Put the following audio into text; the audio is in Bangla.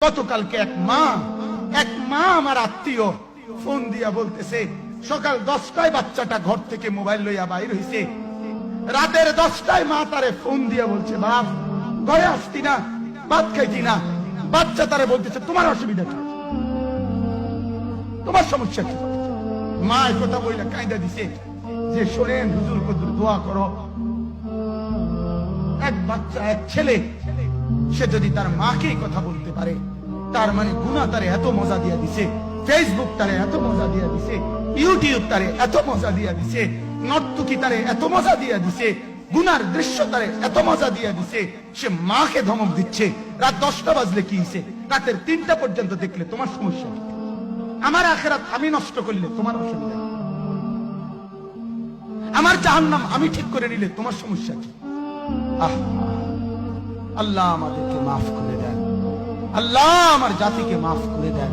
গতকালকে এক মা আমার আত্মীয় ফোন দিয়া বলতেছে সকাল 10টায় বাচ্চাটা ঘর থেকে মোবাইল লইয়া বাইর হইছে, রাতের 10টায় মা তারে ফোন দিয়া বলছে বাপ ঘরে আসতি না, ভাত খাইতি না। বাচ্চা তারে বলতেছে তোমার অসুবিধা কি, তোমার সমস্যা কি? মা এই কথা বইলা কায়দা দিছে যে শোনেন হুজুর কদ্দুর দোয়া করো, এক বাচ্চা এক ছেলে সে যদি তার মাকেই কথা বলতে পারে তার মানে গুনাহ তারে এত মজা দিয়া দিছে, ফেসবুক তারে এত মজা দিয়া দিছে, ইউটিউব তারে এত মজা দিয়া দিছে, নর্তকী তারে এত মজা দিয়া দিছে, গুনার দৃশ্য তারে এত মজা দিয়া দিছে, সে মাকে ধমক দিচ্ছে। রাত 10টা বাজলে কি হইছে, রাতের 3টা পর্যন্ত দেখলে তোমার সমস্যা কি? আমার আখিরাত আমি নষ্ট করলে তোমার অসুবিধা কি? আমার জাহান্নাম আমি ঠিক করে নিলে তোমার সমস্যা কি? আল্লাহ আমাদেরকে মাফ করে দেন, আল্লাহ আমার জাতিকে মাফ করে দেন।